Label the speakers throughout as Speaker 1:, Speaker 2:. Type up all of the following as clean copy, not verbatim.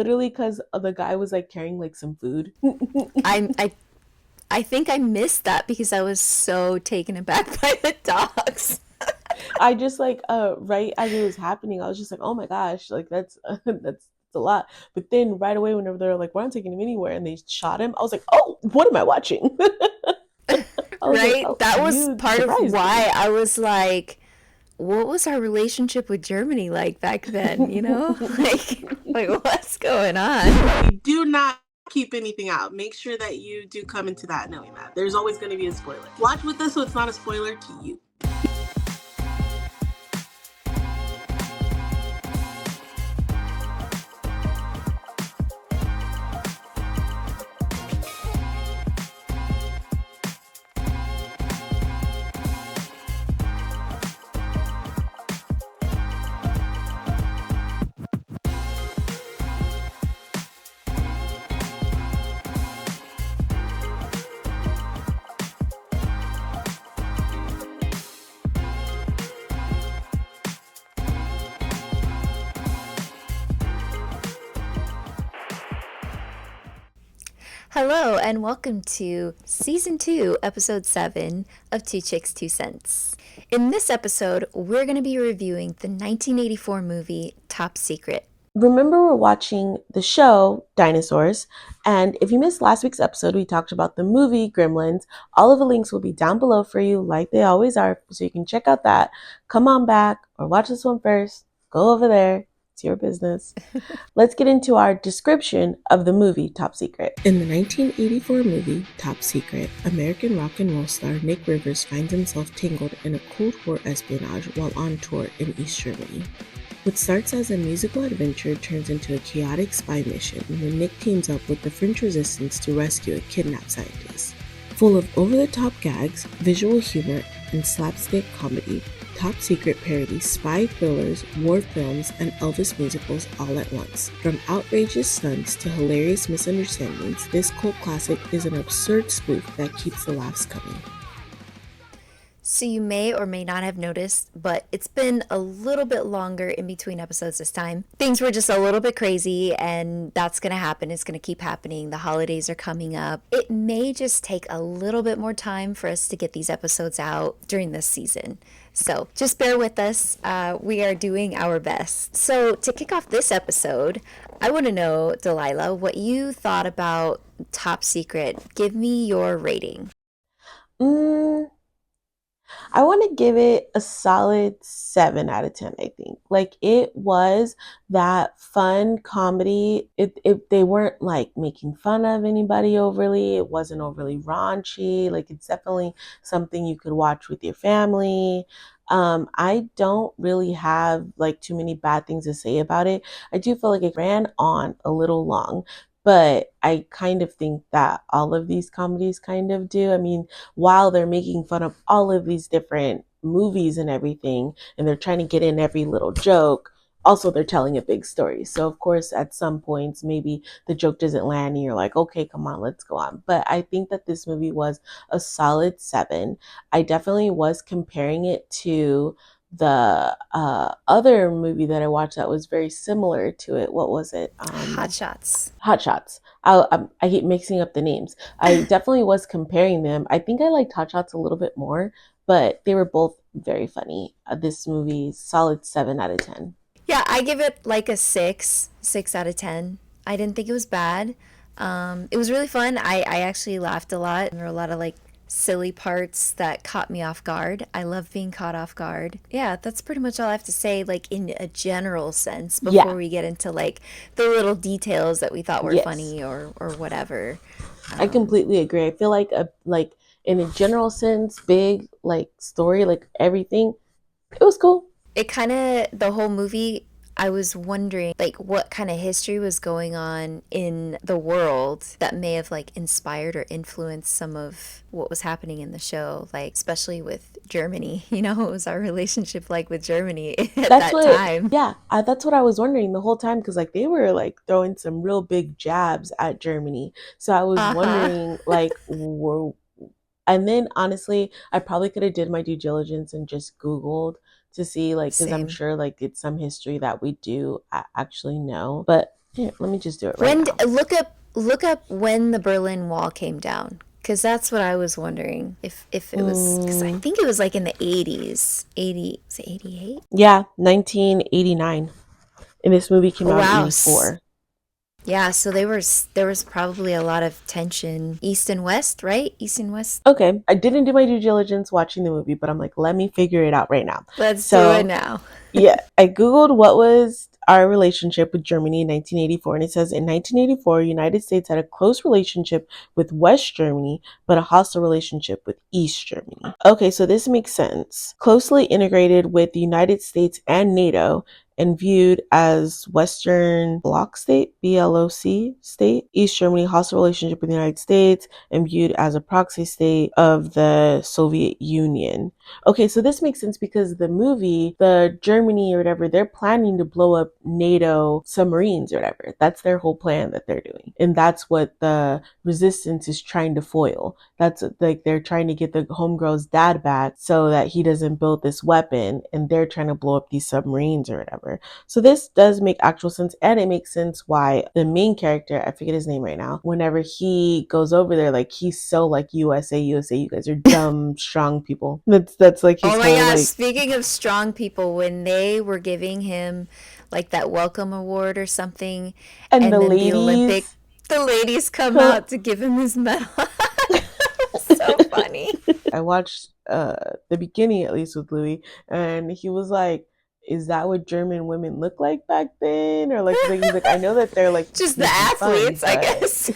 Speaker 1: Literally because the guy was like carrying like some food.
Speaker 2: I think I missed that because I was so taken aback by the dogs.
Speaker 1: I just like right as it was happening, I was just like, oh my gosh, like that's that's a lot. But then right away, whenever they're like, we're not taking him anywhere, and they shot him, I was like, oh, what am I watching? I was like,
Speaker 2: Right?
Speaker 1: oh,
Speaker 2: That was
Speaker 1: you
Speaker 2: part of
Speaker 1: surprised me.
Speaker 2: why I was like, what was our relationship with Germany like back then, you know? Like what's going on?
Speaker 1: We do not keep anything out. Make sure that you do come into that knowing that there's always going to be a spoiler. Watch with us so it's not a spoiler to you.
Speaker 2: Hello and welcome to Season 2, Episode 7 of 2Chicks 2Cents. In this episode, we're going to be reviewing the 1984 movie Top Secret.
Speaker 1: Remember, we're watching the show Dinosaurs, and if you missed last week's episode, we talked about the movie Gremlins. All of the links will be down below for you, like they always are, so you can check out that. Come on back or watch this one first. Go over there. It's your business. Let's get into our description of the movie Top Secret. In the 1984 movie Top Secret, American rock and roll star Nick Rivers finds himself tangled in a Cold War espionage while on tour in East Germany. What starts as a musical adventure turns into a chaotic spy mission when Nick teams up with the French resistance to rescue a kidnapped scientist. Full of over-the-top gags, visual humor, and slapstick comedy, Top Secret parodies spy thrillers, war films, and Elvis musicals all at once. From outrageous stunts to hilarious misunderstandings, this cult classic is an absurd spoof that keeps the laughs coming.
Speaker 2: So you may or may not have noticed, but it's been a little bit longer in between episodes this time. Things were just a little bit crazy, and that's going to happen. It's going to keep happening. The holidays are coming up. It may just take a little bit more time for us to get these episodes out during this season. So just bear with us. We are doing our best. So to kick off this episode, I want to know, Delilah, what you thought about Top Secret. Give me your rating.
Speaker 1: I want to give it a solid 7 out of 10, I think. Like, it was that fun comedy. They weren't like making fun of anybody overly. It wasn't overly raunchy. Like, it's definitely something you could watch with your family. I don't really have like too many bad things to say about it. I do feel like it ran on a little long, but I kind of think that all of these comedies kind of do. I mean, while they're making fun of all of these different movies and everything, and they're trying to get in every little joke, also they're telling a big story. So of course, at some points, maybe the joke doesn't land and you're like, okay, come on, let's go on. But I think that this movie was a solid 7. I definitely was comparing it to the other movie that I watched that was very similar to it. What was it?
Speaker 2: Hot Shots.
Speaker 1: Hot Shots. I keep mixing up the names. I definitely was comparing them. I think I liked Hot Shots a little bit more, but they were both very funny. This movie, solid 7 out of 10.
Speaker 2: Yeah, I give it like a 6 out of 10. I didn't think it was bad. It was really fun. I actually laughed a lot. There were a lot of like silly parts that caught me off guard. I love being caught off guard. Yeah, that's pretty much all I have to say, like in a general sense,
Speaker 1: Yeah,
Speaker 2: before we get into like the little details that we thought were
Speaker 1: yes.
Speaker 2: funny or whatever.
Speaker 1: I
Speaker 2: Um,
Speaker 1: completely agree. I feel like in a general sense, big like story, like everything, it was cool.
Speaker 2: it kind of, the whole movie, I was wondering like what kind of history was going on in the world that may have like inspired or influenced some of what was happening in the show, like especially with Germany. What was our relationship like with Germany at
Speaker 1: That's
Speaker 2: that
Speaker 1: what,
Speaker 2: time?
Speaker 1: yeah, that's what I was wondering the whole time because like they were like throwing some real big jabs at Germany. So I was
Speaker 2: Uh-huh.
Speaker 1: wondering like, and then honestly, I probably could have did my due diligence and just Googled to see like, because I'm
Speaker 2: Same.
Speaker 1: sure like it's some history that we do actually know. But Here, let me just do it right
Speaker 2: When
Speaker 1: now.
Speaker 2: look up when the Berlin Wall came down, because that's what I was wondering if it was, because I
Speaker 1: Mm,
Speaker 2: think it was like in the 80s. 80, was it 88?
Speaker 1: yeah, 1989. And this movie came
Speaker 2: Oh
Speaker 1: out in
Speaker 2: wow.
Speaker 1: 84.
Speaker 2: Yeah, so there was probably a lot of tension east and west, right? East and west.
Speaker 1: Okay, I didn't do my due diligence watching the movie, but I'm like, let me figure it out right now.
Speaker 2: Let's do it
Speaker 1: So
Speaker 2: now.
Speaker 1: yeah, I Googled what was our relationship with Germany in 1984, and it says in 1984, United States had a close relationship with West Germany, but a hostile relationship with East Germany. Okay, so this makes sense. Closely integrated with the United States and NATO, and viewed as Western Bloc state, BLOC state. East Germany, hostile relationship with the United States, and viewed as a proxy state of the Soviet Union. Okay, so this makes sense because the movie, the Germany or whatever, they're planning to blow up NATO submarines or whatever. That's their whole plan that they're doing. And that's what the resistance is trying to foil. That's like they're trying to get the homegirl's dad back so that he doesn't build this weapon, and they're trying to blow up these submarines or whatever. So this does make actual sense, and it makes sense why the main character, I forget his name right now, whenever he goes over there, like he's so like USA, USA, you guys are dumb, strong people. That's like his
Speaker 2: Oh my
Speaker 1: whole
Speaker 2: gosh,
Speaker 1: like,
Speaker 2: speaking of strong people, when they were giving him like that welcome award or something,
Speaker 1: and the
Speaker 2: and then
Speaker 1: ladies
Speaker 2: the ladies come
Speaker 1: come.
Speaker 2: out to give him his medal. So funny.
Speaker 1: I watched the beginning at least with Louis, and he was like, "Is that what German women look like back then?" Or like he's like, "I know that they're like
Speaker 2: Just the
Speaker 1: making fun,
Speaker 2: athletes, I
Speaker 1: but."
Speaker 2: guess.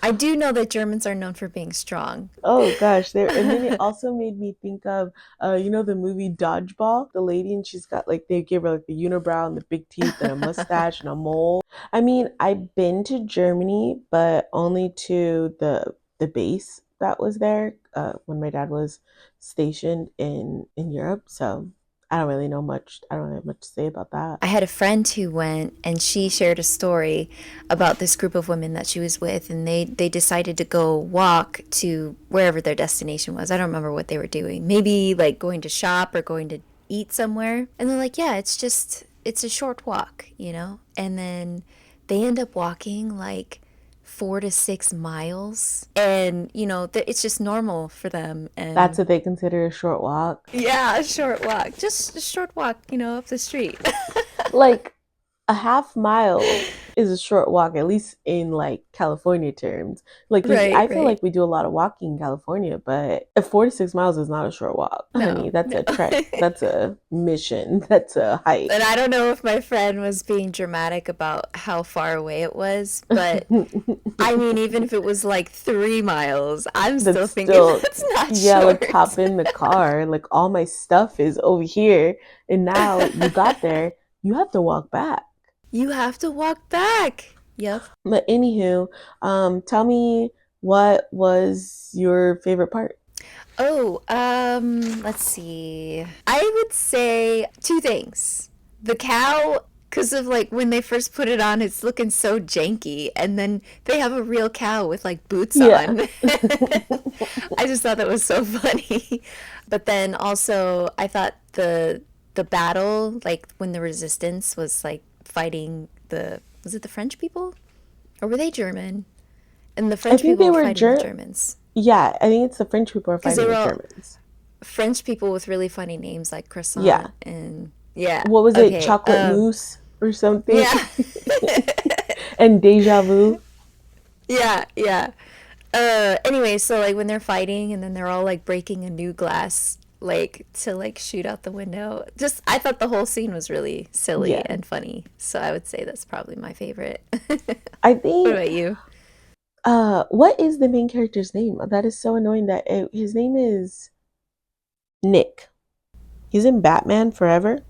Speaker 2: I do know that Germans are known for being strong.
Speaker 1: Oh gosh, there, and then it also made me think of the movie Dodgeball, the lady, and she's got like they give her like the unibrow and the big teeth and a mustache and a mole. I mean, I've been to Germany, but only to the base that was there when my dad was stationed in Europe. So I don't really know much. I don't really have much to say about that.
Speaker 2: I had a friend who went and she shared a story about this group of women that she was with, and they decided to go walk to wherever their destination was. I don't remember what they were doing. Maybe like going to shop or going to eat somewhere. And they're like, "Yeah, it's a short walk, you know?" And then they end up walking like 4 to 6 miles, and it's just normal for them.
Speaker 1: That's
Speaker 2: And
Speaker 1: what they consider a short walk.
Speaker 2: yeah, a short walk, just a short walk, up the street.
Speaker 1: Like a half mile is a short walk, at least in like California terms. Like
Speaker 2: Right,
Speaker 1: I feel
Speaker 2: right.
Speaker 1: like we do a lot of walking in California, but 46 miles is not a short walk, honey.
Speaker 2: No,
Speaker 1: That's
Speaker 2: no.
Speaker 1: a trek. That's a mission. That's a hike.
Speaker 2: And I don't know if my friend was being dramatic about how far away it was, but I mean, even if it was like 3 miles, I'm
Speaker 1: That's
Speaker 2: still thinking
Speaker 1: still,
Speaker 2: that's not
Speaker 1: yeah, like
Speaker 2: short.
Speaker 1: hop in the car. Like all my stuff is over here, and now you got there. You have to walk back.
Speaker 2: You have to walk back. Yep.
Speaker 1: But anywho, tell me, what was your favorite part?
Speaker 2: Oh, let's see. I would say two things. The cow, because of like when they first put it on, it's looking so janky, and then they have a real cow with like boots
Speaker 1: Yeah.
Speaker 2: on. I just thought that was so funny. But then also, I thought the battle, like when the resistance was like fighting was it the French people? Or were they German? And the
Speaker 1: I
Speaker 2: French
Speaker 1: think
Speaker 2: people
Speaker 1: they
Speaker 2: were
Speaker 1: were
Speaker 2: fighting the Germans.
Speaker 1: Yeah, I think it's the French people are
Speaker 2: Because they
Speaker 1: fighting
Speaker 2: were
Speaker 1: the
Speaker 2: all
Speaker 1: Germans.
Speaker 2: French people with really funny names like croissant
Speaker 1: Yeah.
Speaker 2: and yeah.
Speaker 1: What was it?
Speaker 2: Okay.
Speaker 1: Chocolate mousse or something?
Speaker 2: Yeah.
Speaker 1: And deja vu?
Speaker 2: Yeah, yeah. Anyway, so like when they're fighting and then they're all like breaking a new glass like to like shoot out the window. Just I thought the whole scene was really silly
Speaker 1: Yeah.
Speaker 2: and funny. So I would say that's probably my favorite.
Speaker 1: I
Speaker 2: What
Speaker 1: think
Speaker 2: about you?
Speaker 1: what is the main character's name? That is so annoying that his name is Nick. He's in Batman Forever.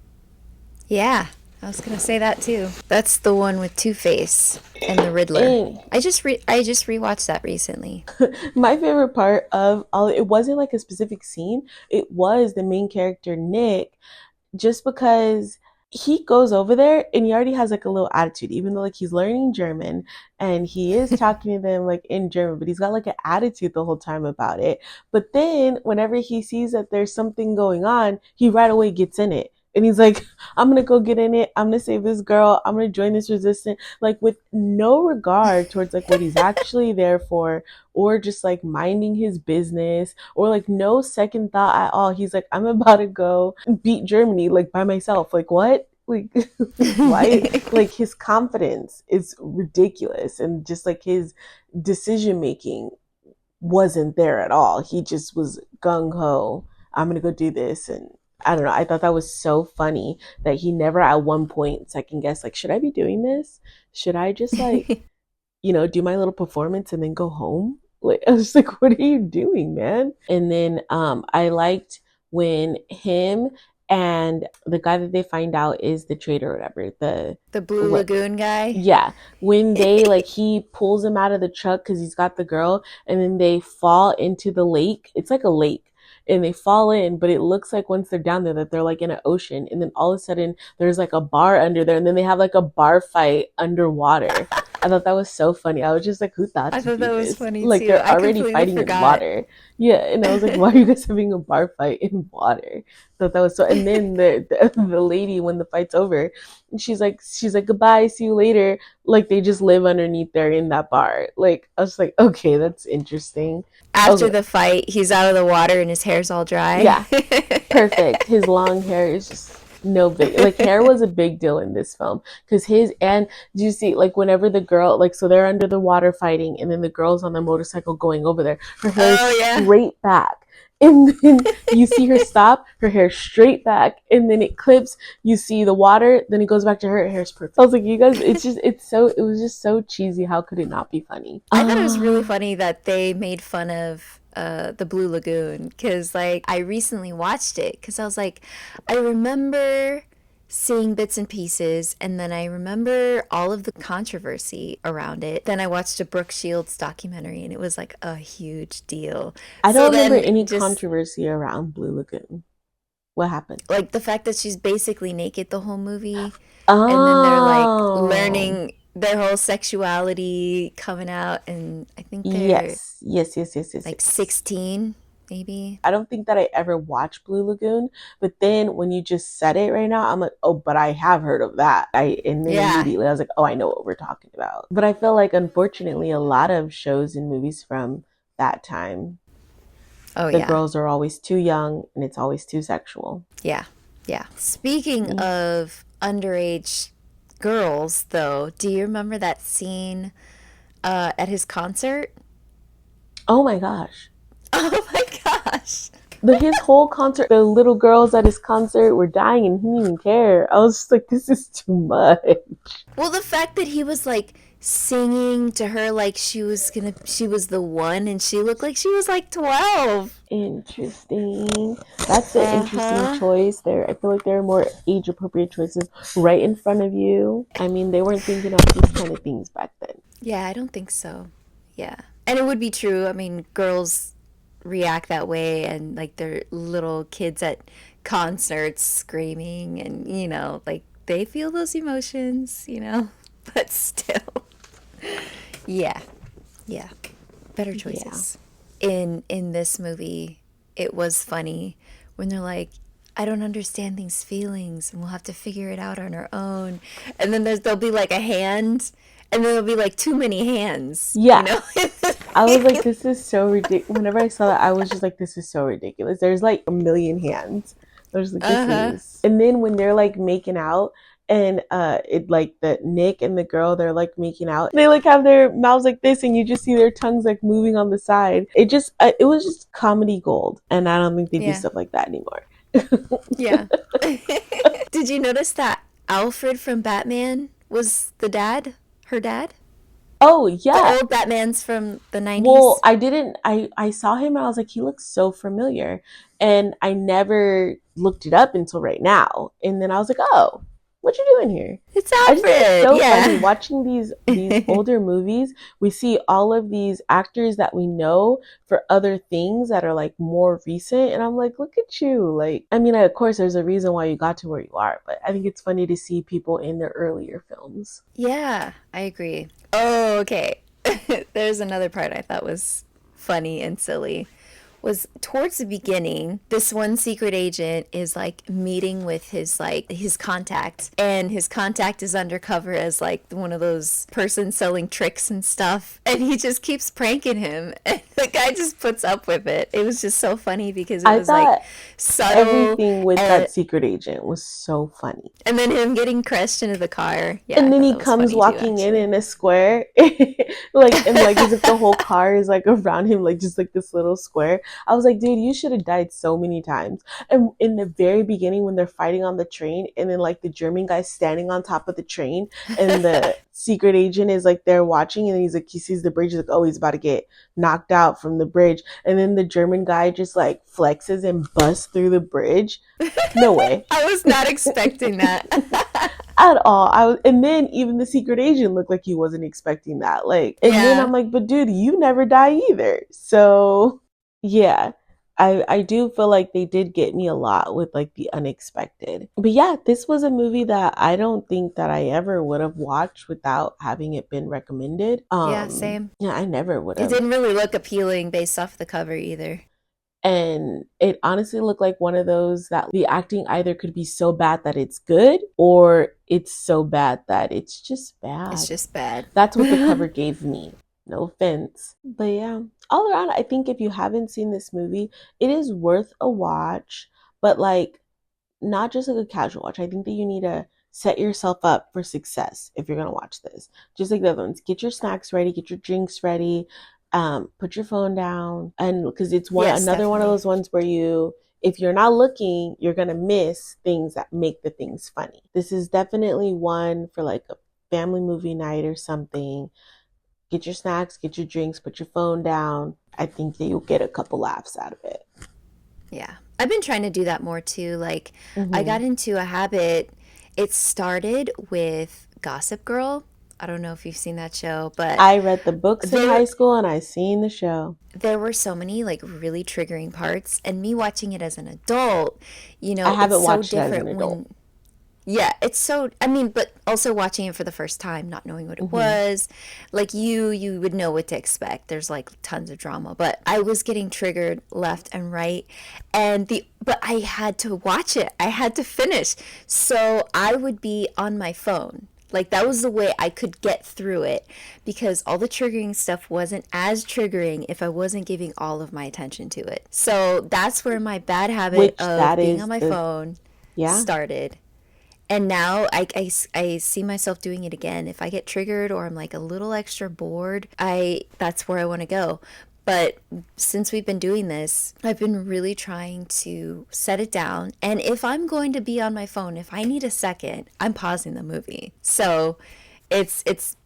Speaker 2: Yeah, I was gonna say that too. That's the one with Two-Face and the Riddler.
Speaker 1: And
Speaker 2: I just rewatched that recently.
Speaker 1: my favorite part of all, it wasn't like a specific scene. It was the main character Nick, just because he goes over there and he already has like a little attitude, even though like he's learning German and he is talking to them like in German, but he's got like an attitude the whole time about it. But then whenever he sees that there's something going on, he right away gets in it. And he's like, I'm gonna go get in it. I'm gonna save this girl. I'm gonna join this resistance. Like with no regard towards like what he's actually there for, or just like minding his business, or like no second thought at all. He's like, I'm about to go beat Germany like by myself. Like what? Like why? Like his confidence is ridiculous, and just like his decision making wasn't there at all. He just was gung ho. I'm gonna go do this, and I don't know. I thought that was so funny that he never at one point second guessed like, should I be doing this? Should I just like, do my little performance and then go home? Like I was like, what are you doing, man? And then I liked when him and the guy that they find out is the traitor or whatever, the
Speaker 2: The Blue
Speaker 1: what
Speaker 2: Lagoon guy.
Speaker 1: yeah, when they like he pulls him out of the truck because he's got the girl, and then they fall into the lake. It's like a lake, and they fall in, but it looks like once they're down there that they're like in an ocean, and then all of a sudden there's like a bar under there, and then they have like a bar fight underwater. I thought that was so funny. I was just like, who thought
Speaker 2: I
Speaker 1: to
Speaker 2: thought
Speaker 1: do
Speaker 2: that was
Speaker 1: this?
Speaker 2: funny
Speaker 1: Like
Speaker 2: too.
Speaker 1: they're
Speaker 2: I
Speaker 1: already
Speaker 2: completely
Speaker 1: fighting in
Speaker 2: forgot.
Speaker 1: water. Yeah, and I was like, why are you guys having a bar fight in water? Thought that was so. And then the lady when the fight's over, she's like goodbye, see you later. Like they just live underneath there in that bar. Like I was like, okay, that's interesting.
Speaker 2: After
Speaker 1: Okay,
Speaker 2: the fight, he's out of the water and his hair's all dry.
Speaker 1: yeah, perfect. His long hair is just no big. Like hair was a big deal in this film because his and do you see like whenever the girl like so they're under the water fighting and then the girl's on the motorcycle going over there, her hair is
Speaker 2: Oh yeah.
Speaker 1: straight back. And then you see her stop, her hair straight back, and then it clips. You see the water, then it goes back to her. Her hair's perfect. I was like, you guys, it was just so cheesy. How could it not be funny?
Speaker 2: I thought it was really funny that they made fun of the Blue Lagoon because, like, I recently watched it because I was like, I remember seeing bits and pieces, and then I remember all of the controversy around it. Then I watched a Brooke Shields documentary, and it was like a huge deal.
Speaker 1: I
Speaker 2: So
Speaker 1: don't remember
Speaker 2: then,
Speaker 1: any
Speaker 2: just
Speaker 1: controversy around Blue Lagoon. What happened?
Speaker 2: like the fact that she's basically naked the whole movie, and then they're like
Speaker 1: Oh,
Speaker 2: learning their whole sexuality coming out, and I think they're
Speaker 1: yes, yes, yes, yes, yes,
Speaker 2: like
Speaker 1: yes.
Speaker 2: 16 maybe.
Speaker 1: I don't think that I ever watched Blue Lagoon, but then when you just said it right now, I'm like, oh, but I have heard of that. And then
Speaker 2: Yeah.
Speaker 1: immediately I was like, oh, I know what we're talking about. But I feel like unfortunately, a lot of shows and movies from that time,
Speaker 2: Oh
Speaker 1: the
Speaker 2: yeah.
Speaker 1: girls are always too young and it's always too sexual.
Speaker 2: Yeah. Yeah. Speaking
Speaker 1: Mm.
Speaker 2: of underage girls, though, do you remember that scene at his concert?
Speaker 1: Oh my gosh.
Speaker 2: Oh my gosh.
Speaker 1: His whole concert, the little girls at his concert were dying and he didn't even care. I was just like, this is too much.
Speaker 2: Well, the fact that he was like singing to her like she was the one and she looked like she was like 12.
Speaker 1: Interesting. That's an interesting
Speaker 2: Uh-huh.
Speaker 1: choice there. I feel like there are more age appropriate choices right in front of you. I mean, they weren't thinking of these kind of things back then.
Speaker 2: Yeah, I don't think so. Yeah. And it would be true. I mean, girls react that way and like they're little kids at concerts screaming and like they feel those emotions. But still. Yeah. Yeah. Better
Speaker 1: Yeah.
Speaker 2: choices. In this movie, it was funny when they're like, I don't understand these feelings and we'll have to figure it out on our own. And then there'll be like a hand and then there'll be like too many hands, you
Speaker 1: Yeah.
Speaker 2: know?
Speaker 1: I was like, this is so ridiculous. Whenever I saw that, I was just like, this is so ridiculous. There's like a million hands. I was like, this
Speaker 2: Uh-huh.
Speaker 1: is. And then when they're like making out, and it like the Nick and the girl, they're like making out. They like have their mouths like this, and you just see their tongues like moving on the side. It was just comedy gold, and I don't think they do
Speaker 2: Yeah.
Speaker 1: stuff like that anymore.
Speaker 2: Yeah. Did you notice that Alfred from Batman was the dad? Her dad?
Speaker 1: Oh
Speaker 2: The
Speaker 1: yeah.
Speaker 2: old Batman's from the
Speaker 1: Well,
Speaker 2: 90s?
Speaker 1: I didn't. I saw him and I was like, he looks so familiar, and I never looked it up until right now. And then I was like, oh, what you doing here?
Speaker 2: It's
Speaker 1: I just think it's
Speaker 2: Alfred.
Speaker 1: so funny
Speaker 2: Yeah.
Speaker 1: watching these older movies. We see all of these actors that we know for other things that are like more recent, and I'm like, look at you! Like, I mean, of course, there's a reason why you got to where you are, but I think it's funny to see people in their earlier films.
Speaker 2: Yeah, I agree. Oh, okay. There's another part I thought was funny and silly was towards the beginning, this one secret agent is like meeting with his contact, and his contact is undercover as like one of those persons selling tricks and stuff, and he just keeps pranking him, and the guy just puts up with it. It was just so funny because it
Speaker 1: I
Speaker 2: was like
Speaker 1: thought
Speaker 2: subtle,
Speaker 1: everything with
Speaker 2: and
Speaker 1: that secret agent was so funny.
Speaker 2: then him getting crushed into the car. Yeah, I
Speaker 1: And then
Speaker 2: thought
Speaker 1: he
Speaker 2: that was
Speaker 1: comes
Speaker 2: funny too,
Speaker 1: walking
Speaker 2: actually.
Speaker 1: in a square, like, and like as if the whole car is like around him, like just like this little square. I was like, dude, you should have died so many times. And in the very beginning, when they're fighting on the train, and then like the German guy's standing on top of the train, and the secret agent is like there watching, and he's like, he sees the bridge, he's like, oh, he's about to get knocked out from the bridge, and then the German guy just like flexes and busts through the bridge. No way.
Speaker 2: I was not expecting that.
Speaker 1: At all. And then even the secret agent looked like he wasn't expecting that. Like, and then
Speaker 2: Yeah.
Speaker 1: I'm like, but dude, you never die either. So, yeah. I do feel like they did get me a lot with like the unexpected. But yeah, this was a movie that I don't think that I ever would have watched without having it been recommended.
Speaker 2: Yeah, same.
Speaker 1: Yeah, I never would
Speaker 2: It
Speaker 1: have.
Speaker 2: didn't really look appealing based off the cover either.
Speaker 1: And it honestly looked like one of those that the acting either could be so bad that it's good, or it's so bad that it's just
Speaker 2: It's
Speaker 1: bad.
Speaker 2: just bad.
Speaker 1: That's what the cover gave me. No offense. But yeah, all around, I think if you haven't seen this movie, it is worth a watch, but like not just like a casual watch. I think that you need to set yourself up for success if you're going to watch this. Just like the other ones, get your snacks ready, get your drinks ready, put your phone down. And because it's
Speaker 2: Yes,
Speaker 1: another one of
Speaker 2: definitely.
Speaker 1: those ones where if you're not looking, you're going to miss things that make the things funny. This is definitely one for like a family movie night or something. Get your snacks, get your drinks, put your phone down. I think that you'll get a couple laughs out of it.
Speaker 2: Yeah. I've been trying to do that more too. Like, I
Speaker 1: Hmm.
Speaker 2: got into a habit. It started with Gossip Girl. I don't know if you've seen that show, but
Speaker 1: I read the books in high
Speaker 2: there
Speaker 1: school and I seen the show.
Speaker 2: there were so many like really triggering parts, and me watching it as an adult,
Speaker 1: I
Speaker 2: it's
Speaker 1: haven't
Speaker 2: so
Speaker 1: watched it as an
Speaker 2: different
Speaker 1: adult.
Speaker 2: when yeah, it's so, I mean, but also watching it for the first time, not knowing what it
Speaker 1: Hmm.
Speaker 2: was, like you would know what to expect. There's like tons of drama, but I was getting triggered left and right, but I had to watch it. I had to finish. So I would be on my phone. Like that was the way I could get through it because all the triggering stuff wasn't as triggering if I wasn't giving all of my attention to it. So that's where my bad habit
Speaker 1: Which that
Speaker 2: of being on
Speaker 1: is
Speaker 2: my
Speaker 1: the,
Speaker 2: phone
Speaker 1: yeah.
Speaker 2: started. And now I see myself doing it again. If I get triggered or I'm like a little extra bored, that's where I want to go. But since we've been doing this, I've been really trying to set it down. And if I'm going to be on my phone, if I need a second, I'm pausing the movie. So it's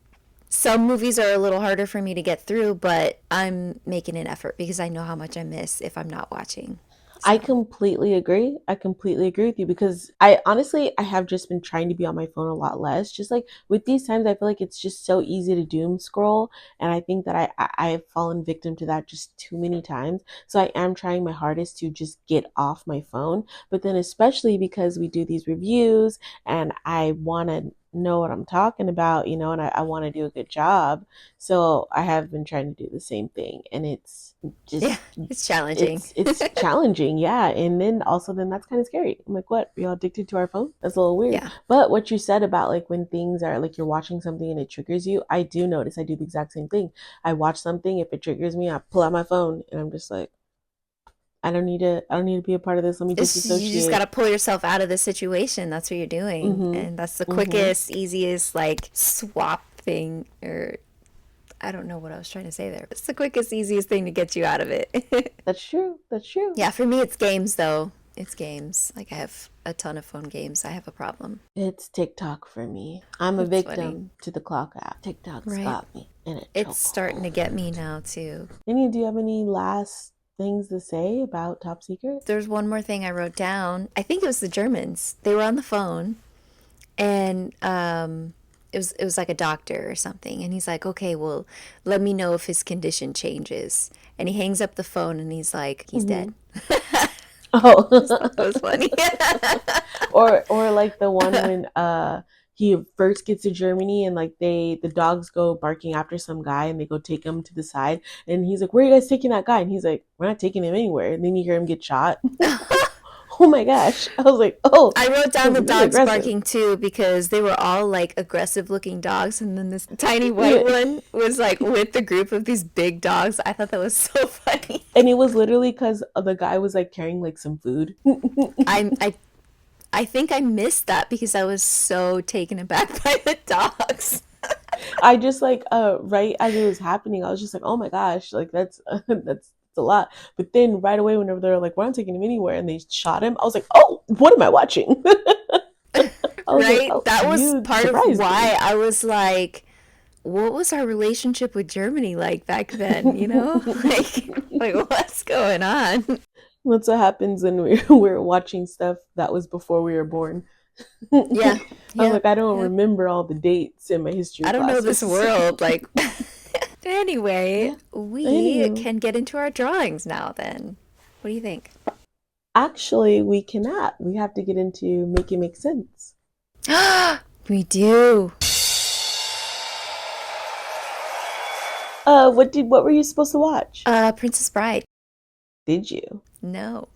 Speaker 2: some movies are a little harder for me to get through, but I'm making an effort because I know how much I miss if I'm not watching.
Speaker 1: I
Speaker 2: So,
Speaker 1: completely agree. I completely agree with you because I honestly I have just been trying to be on my phone a lot less. Just like with these times I feel like it's just so easy to doom scroll, and I think that I have fallen victim to that just too many times. So I am trying my hardest to just get off my phone, but then especially because we do these reviews and I want to know what I'm talking about, and I want to do a good job. So I have been trying to do the same thing, and it's
Speaker 2: yeah,
Speaker 1: just
Speaker 2: it's challenging.
Speaker 1: it's challenging, yeah. And then also then that's kind of scary. I'm like, what? Are y'all addicted to our phone? That's a little weird.
Speaker 2: Yeah.
Speaker 1: But what you said about like when things are like you're watching something and it triggers you, I do notice I do the exact same thing. I watch something, if it triggers me, I pull out my phone and I'm just like, I don't need to be a part of this. Let me
Speaker 2: You just got
Speaker 1: disassociate.
Speaker 2: to pull yourself out of the situation. That's what you're doing.
Speaker 1: Mhm.
Speaker 2: And that's the
Speaker 1: Mhm.
Speaker 2: quickest, easiest, like, swap thing. Or I don't know what I was trying to say there. It's the quickest, easiest thing to get you out of it.
Speaker 1: That's true. That's true.
Speaker 2: Yeah, for me, it's games, though. It's games. Like, I have a ton of phone games. I have a problem.
Speaker 1: It's TikTok for me. I'm a
Speaker 2: It's funny.
Speaker 1: victim to the clock app. TikTok's
Speaker 2: Right?
Speaker 1: got me in a
Speaker 2: It's starting to
Speaker 1: chokehold.
Speaker 2: get me now, too.
Speaker 1: Do you have any last things to say about Top Secret?
Speaker 2: There's one more thing I wrote down. I think it was the Germans. They were on the phone and it was like a doctor or something, and he's like, okay, well, let me know if his condition changes, and he hangs up the phone and he's like, he's
Speaker 1: Hmm.
Speaker 2: dead.
Speaker 1: Oh,
Speaker 2: Just thought that was funny.
Speaker 1: or like the one when he first gets to Germany and like the dogs go barking after some guy and they go take him to the side and he's like, "Where are you guys taking that guy?" And he's like, "We're not taking him anywhere." And then you hear him get shot. Oh my gosh! I was like, "Oh,
Speaker 2: I wrote
Speaker 1: I
Speaker 2: down
Speaker 1: was
Speaker 2: the
Speaker 1: like, this is
Speaker 2: dogs
Speaker 1: aggressive."
Speaker 2: barking too because they were all like aggressive looking dogs, and then this tiny white
Speaker 1: Yeah.
Speaker 2: one was like with the group of these big dogs. I thought that was so funny.
Speaker 1: And it was literally because the guy was like carrying like some food.
Speaker 2: I I I think I missed that because I was so taken aback by the dogs.
Speaker 1: I just like right as it was happening, I was just like, oh my gosh, like that's that's a lot. But then right away, whenever they're like, we're not taking him anywhere, and they shot him, I was like, oh, what am I watching? I was like,
Speaker 2: Right?
Speaker 1: oh,
Speaker 2: That was
Speaker 1: you
Speaker 2: part of
Speaker 1: surprised me.
Speaker 2: why I was like, what was our relationship with Germany like back then, you know? Like what's going on?
Speaker 1: That's what happens when we're watching stuff that was before we were born.
Speaker 2: Yeah.
Speaker 1: I'm
Speaker 2: Yep.
Speaker 1: like, I don't
Speaker 2: Yep.
Speaker 1: remember all the dates in my history
Speaker 2: I don't know this
Speaker 1: classes.
Speaker 2: world like anyway,
Speaker 1: Yeah.
Speaker 2: we
Speaker 1: Anywho,
Speaker 2: can get into our drawings now then. What do you think?
Speaker 1: actually, we cannot. We have to get into make it make sense.
Speaker 2: We do.
Speaker 1: What were you supposed to watch?
Speaker 2: Princess Bride.
Speaker 1: Did you?
Speaker 2: No.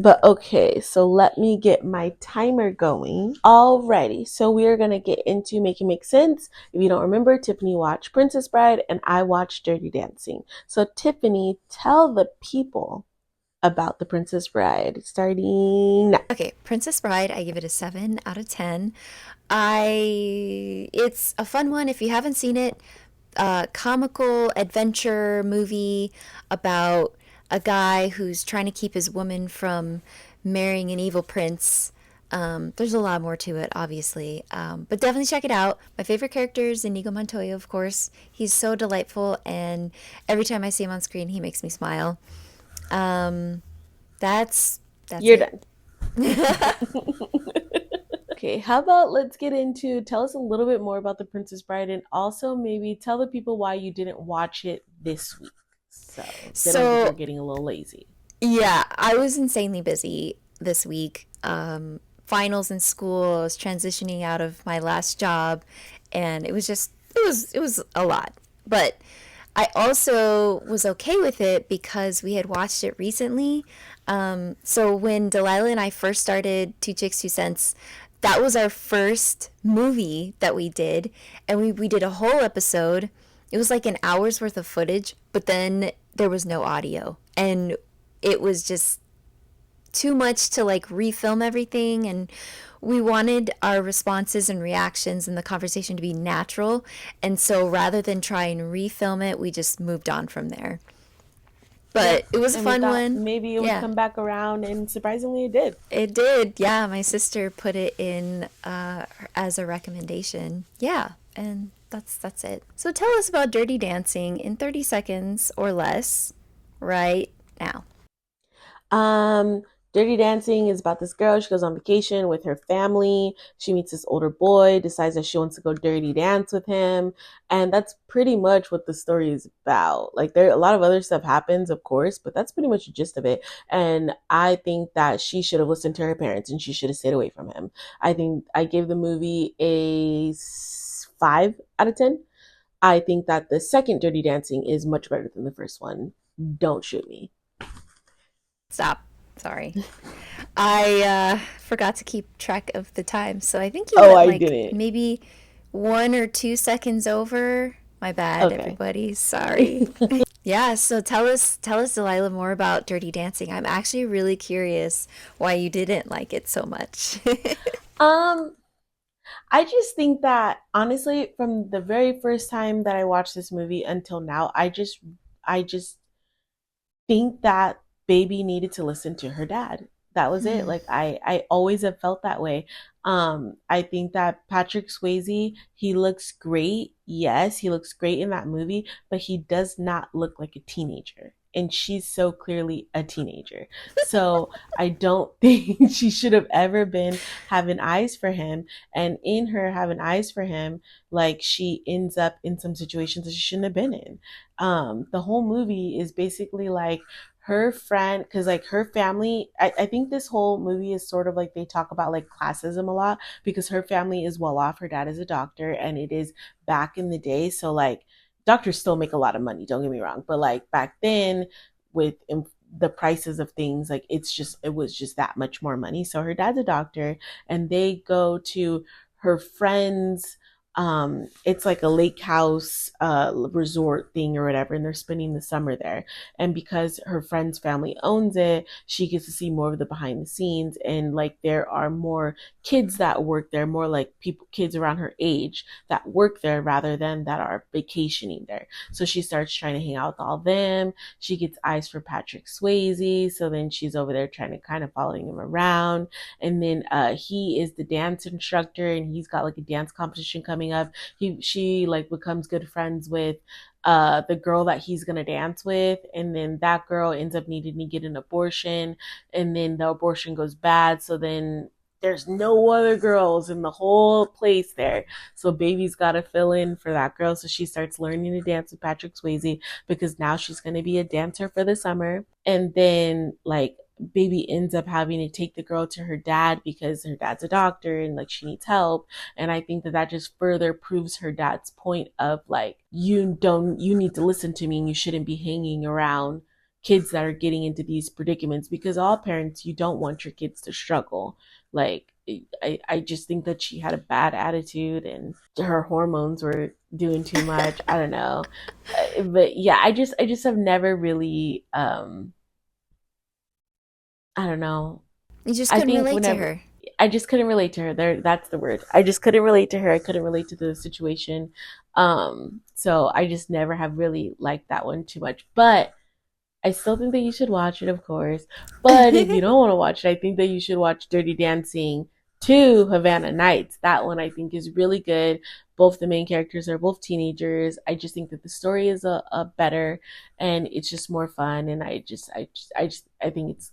Speaker 1: But okay, so let me get my timer going. Alrighty, so we are gonna get into Make It Make Sense. If you don't remember, Tiffany watched Princess Bride and I watched Dirty Dancing. So Tiffany, tell the people about the Princess Bride starting now.
Speaker 2: Okay, Princess Bride, I give it a 7 out of 10. It's a fun one if you haven't seen it. Comical adventure movie about a guy who's trying to keep his woman from marrying an evil prince. There's a lot more to it, obviously, but definitely check it out. My favorite character is Inigo Montoya, of course. He's so delightful, and every time I see him on screen, he makes me smile. Um, that's
Speaker 1: You're
Speaker 2: it.
Speaker 1: done. Okay, how about let's get into tell us a little bit more about the Princess Bride and also maybe tell the people why you didn't watch it this week. So they don't think you're
Speaker 2: So
Speaker 1: getting a little lazy.
Speaker 2: yeah, I was insanely busy this week. Finals in school, I was transitioning out of my last job, and it was a lot. But I also was okay with it because we had watched it recently. So when Delilah and I first started 2Chicks 2Cents, that was our first movie that we did, and we did a whole episode. It was like an hour's worth of footage, but then there was no audio, and it was just too much to like refilm everything, and we wanted our responses and reactions and the conversation to be natural, and so rather than try and refilm it, we just moved on from there.
Speaker 1: Yeah,
Speaker 2: But it was a
Speaker 1: and we
Speaker 2: fun
Speaker 1: thought
Speaker 2: one.
Speaker 1: maybe it would
Speaker 2: Yeah,
Speaker 1: come back around, and surprisingly, it did.
Speaker 2: it did. Yeah, my sister put it in as a recommendation. Yeah, and that's it. So tell us about Dirty Dancing in 30 seconds or less right now.
Speaker 1: Um, Dirty Dancing is about this girl. She goes on vacation with her family. She meets this older boy, decides that she wants to go dirty dance with him. And that's pretty much what the story is about. Like, there a lot of other stuff happens, of course, but that's pretty much the gist of it. And I think that she should have listened to her parents and she should have stayed away from him. I think I gave the movie a 5 out of 10. I think that the second Dirty Dancing is much better than the first one. Don't shoot me.
Speaker 2: Stop. Sorry. I forgot to keep track of the time, so I think you
Speaker 1: Oh,
Speaker 2: went
Speaker 1: I
Speaker 2: like
Speaker 1: didn't.
Speaker 2: maybe 1 or 2 seconds over. My bad,
Speaker 1: Okay.
Speaker 2: everybody. Sorry. Yeah, so tell us, Delilah, more about Dirty Dancing. I'm actually really curious why you didn't like it so much.
Speaker 1: um, I just think that honestly, from the very first time that I watched this movie until now, I just think that baby needed to listen to her dad. That was it.
Speaker 2: Hmm.
Speaker 1: Like I always have felt that way. I think that Patrick Swayze, he looks great. Yes, he looks great in that movie, but he does not look like a teenager. And she's so clearly a teenager. So I don't think she should have ever been having eyes for him. And in her having eyes for him, like she ends up in some situations that she shouldn't have been in. The whole movie is basically like her friend, because like her family, I think this whole movie is sort of like they talk about like classism a lot because her family is well off. Her dad is a doctor, and it is back in the day. So like doctors still make a lot of money, don't get me wrong, but like back then with the prices of things, like it was just that much more money. So her dad's a doctor, and they go to her friend's, it's like a lake house resort thing or whatever, and they're spending the summer there. And because her friend's family owns it, she gets to see more of the behind the scenes, and like there are more kids that work there, more like people, kids around her age that work there rather than that are vacationing there. So she starts trying to hang out with all them. She gets eyes for Patrick Swayze, so then she's over there trying to kind of following him around. And then he is the dance instructor, and he's got like a dance competition coming up. She like becomes good friends with the girl that he's gonna dance with, and then that girl ends up needing to get an abortion, and then the abortion goes bad, so then there's no other girls in the whole place there. So baby's got to fill in for that girl. So she starts learning to dance with Patrick Swayze because now she's going to be a dancer for the summer. And then like baby ends up having to take the girl to her dad because her dad's a doctor and like she needs help. And I think that that just further proves her dad's point of like, you need to listen to me, and you shouldn't be hanging around kids that are getting into these predicaments, because all parents, you don't want your kids to struggle. Like I just think that she had a bad attitude and her hormones were doing too much. I don't know. But yeah, I just have never really I don't know.
Speaker 2: You just
Speaker 1: I
Speaker 2: couldn't
Speaker 1: think
Speaker 2: relate to
Speaker 1: whenever
Speaker 2: her.
Speaker 1: I just couldn't relate to her. There, that's the word. I just couldn't relate to her. I couldn't relate to the situation. So I just never have really liked that one too much. But I still think that you should watch it, of course. But if you don't want to watch it, I think that you should watch Dirty Dancing 2 Havana Nights. That one I think is really good. Both the main characters are both teenagers. I just think that the story is a better, and it's just more fun. And I think it's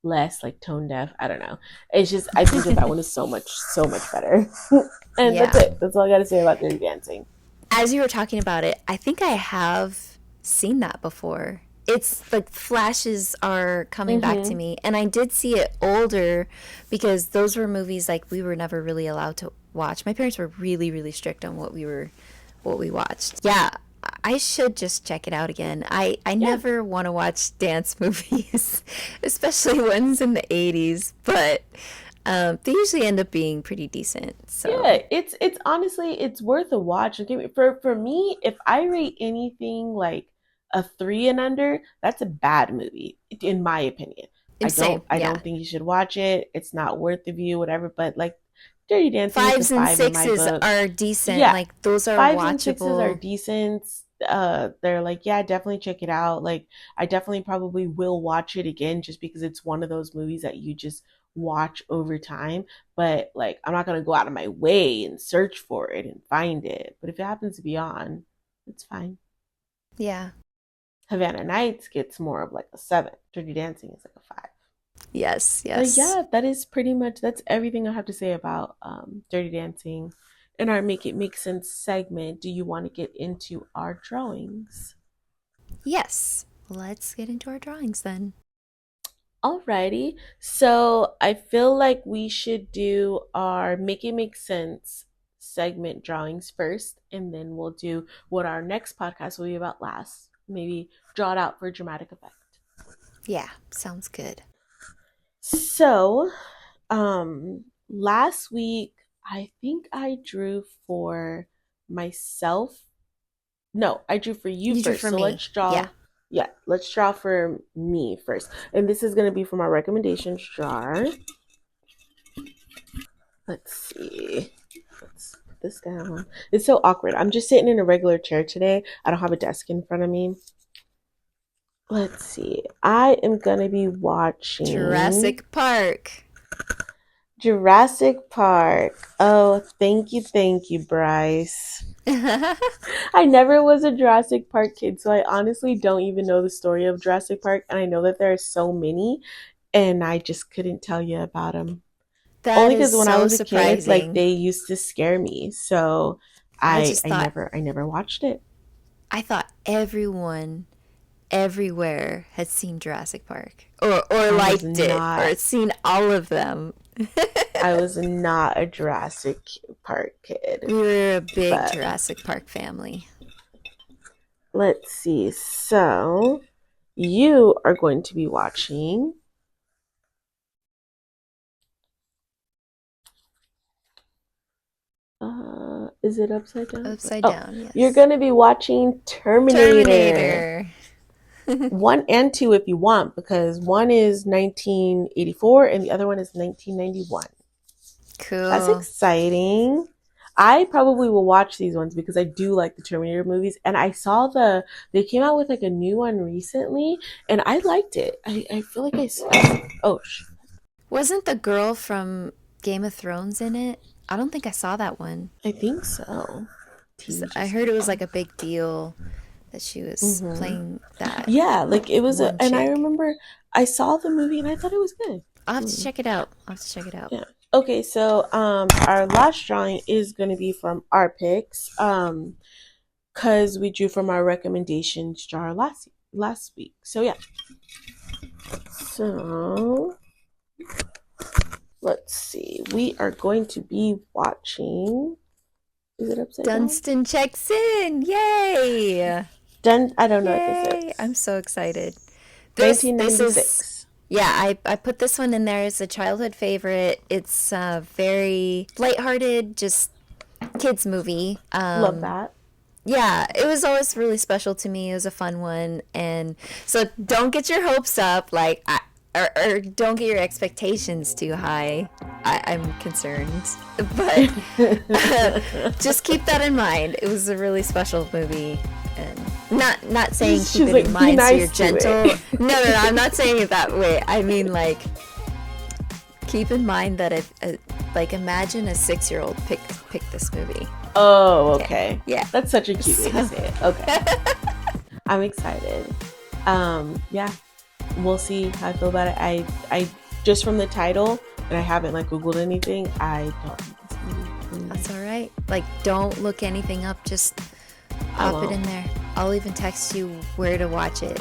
Speaker 1: less like tone deaf. I don't know. It's just I think that that one is so much better. And that's
Speaker 2: Yeah.
Speaker 1: it. That's all I got to say about Dirty Dancing.
Speaker 2: As you were talking about it, I think I have seen that before. It's like flashes are coming back to
Speaker 1: Mm-hmm.
Speaker 2: me, and I did see it older because those were movies like we were never really allowed to watch. My parents were really, really strict on what we watched. Yeah, I should just check it out again. I
Speaker 1: Yeah.
Speaker 2: never want to watch dance movies, especially ones in the 80s, but they usually end up being pretty decent. So,
Speaker 1: Yeah, it's honestly it's worth a watch. Okay, for me, if I rate anything like a three and under, that's a bad movie, in my opinion.
Speaker 2: same,
Speaker 1: I
Speaker 2: yeah.
Speaker 1: don't think you should watch it. It's not worth the view, whatever. But like Dirty Dancing, it's a
Speaker 2: Fives and
Speaker 1: five in my
Speaker 2: sixes
Speaker 1: book.
Speaker 2: are decent.
Speaker 1: Yeah,
Speaker 2: Like those are
Speaker 1: fives and sixes are
Speaker 2: watchable.
Speaker 1: decent. They're like, yeah, definitely check it out. Like, I definitely probably will watch it again just because it's one of those movies that you just watch over time. But like, I'm not gonna go out of my way and search for it and find it. But if it happens to be on, it's fine.
Speaker 2: Yeah.
Speaker 1: Havana Nights gets more of like a seven. Dirty Dancing is like a five.
Speaker 2: Yes,
Speaker 1: But
Speaker 2: yes.
Speaker 1: yeah, that is pretty much that's everything I have to say about Dirty Dancing in our Make It Make Sense segment. Do you want to get into our drawings?
Speaker 2: Yes. Let's get into our drawings then.
Speaker 1: Alrighty. So I feel like we should do our Make It Make Sense segment drawings first, and then we'll do what our next podcast will be about last. Maybe draw it out for dramatic effect.
Speaker 2: Yeah, sounds good.
Speaker 1: So, last week I think I drew for myself. No, I drew for you
Speaker 2: You drew
Speaker 1: first.
Speaker 2: for
Speaker 1: So
Speaker 2: me.
Speaker 1: let's draw.
Speaker 2: Yeah.
Speaker 1: Yeah, let's draw for me first. And this is going to be for my recommendations jar. Let's see. Let's put this down. It's so awkward. I'm just sitting in a regular chair today. I don't have a desk in front of me. Let's see. I am going to be watching
Speaker 2: Jurassic Park.
Speaker 1: Jurassic Park. Oh, thank you, Bryce. I never was a Jurassic Park kid, so I honestly don't even know the story of Jurassic Park. And I know that there are so many, and I just couldn't tell you about them.
Speaker 2: That
Speaker 1: Only
Speaker 2: is
Speaker 1: because when I
Speaker 2: so
Speaker 1: was a kid, like
Speaker 2: surprising.
Speaker 1: they used to scare me, so
Speaker 2: I just thought,
Speaker 1: I never watched it.
Speaker 2: I thought everyone everywhere has seen Jurassic Park or
Speaker 1: I was
Speaker 2: liked it or
Speaker 1: not.
Speaker 2: seen all of them.
Speaker 1: I was not a Jurassic Park
Speaker 2: We
Speaker 1: kid,
Speaker 2: were a big
Speaker 1: but
Speaker 2: Jurassic Park family.
Speaker 1: let's see. So you are going to be watching. Is it upside down?
Speaker 2: Upside
Speaker 1: Oh,
Speaker 2: down,
Speaker 1: you're
Speaker 2: yes.
Speaker 1: going to be watching Terminator
Speaker 2: Terminator.
Speaker 1: 1 and 2 if you want, because one is 1984 and the other one is 1991. That's
Speaker 2: Cool.
Speaker 1: exciting. I probably will watch these ones because I do like the Terminator movies, and I saw they came out with like a new one recently, and I liked it. I feel like oh,
Speaker 2: Wasn't the girl from Game of Thrones in it? I don't think I saw that one.
Speaker 1: I think so.
Speaker 2: 'Cause
Speaker 1: TV
Speaker 2: I
Speaker 1: just
Speaker 2: heard it
Speaker 1: came
Speaker 2: was
Speaker 1: on.
Speaker 2: like a big deal that she was playing that
Speaker 1: Yeah, like it was
Speaker 2: one
Speaker 1: and I
Speaker 2: chick.
Speaker 1: remember I saw the movie and I thought it was good.
Speaker 2: I'll have to
Speaker 1: Hmm.
Speaker 2: check it out. I'll have to check it out.
Speaker 1: Yeah. Okay, so our last drawing is going to be from our picks. Cuz we drew from our recommendations jar last week. So yeah. So let's see. We are going to be watching. Is it upside down?
Speaker 2: Dunstan checks in. Yay!
Speaker 1: I don't know what this
Speaker 2: Yay! I'm
Speaker 1: is.
Speaker 2: so excited. This is
Speaker 1: 1996.
Speaker 2: yeah, I put this one in there as a childhood favorite. It's a very lighthearted, just kids movie.
Speaker 1: Love that.
Speaker 2: Yeah, it was always really special to me. It was a fun one, and so don't get your hopes up, or don't get your expectations too high. I'm concerned, but just keep that in mind. It was a really special movie, and not saying keep
Speaker 1: She's
Speaker 2: it in
Speaker 1: like, be
Speaker 2: mind so you're
Speaker 1: nice to
Speaker 2: gentle.
Speaker 1: it.
Speaker 2: No, I'm not saying it that way. I mean, like, keep in mind that if like imagine a 6-year-old pick this movie.
Speaker 1: Oh,
Speaker 2: Okay.
Speaker 1: okay.
Speaker 2: Yeah.
Speaker 1: That's such a cute way to
Speaker 2: So,
Speaker 1: say it. Okay. I'm excited. Yeah. We'll see how I feel about it. I just from the title, and I haven't like Googled anything, I don't know this movie.
Speaker 2: that's all right. Like, don't look anything up. Just
Speaker 1: I
Speaker 2: pop it in
Speaker 1: won't.
Speaker 2: there. I'll even text you where to watch it.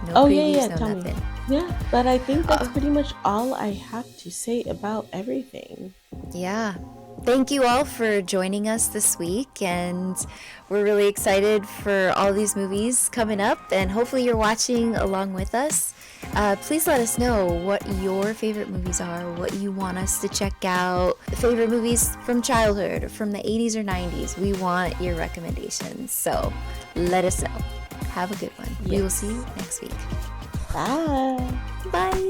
Speaker 2: No
Speaker 1: Oh yeah,
Speaker 2: previews,
Speaker 1: yeah,
Speaker 2: no
Speaker 1: tell me.
Speaker 2: nothing.
Speaker 1: Yeah, but I think that's
Speaker 2: Uh,
Speaker 1: pretty much all I have to say about everything.
Speaker 2: yeah. Thank you all for joining us this week, and we're really excited for all these movies coming up, and hopefully you're watching along with us. Please let us know what your favorite movies are, what you want us to check out, favorite movies from childhood, or from the 80s or 90s. We want your recommendations, so let us know. Have a good one. We will see
Speaker 1: Yes.
Speaker 2: you next week.
Speaker 1: Bye.
Speaker 2: Bye.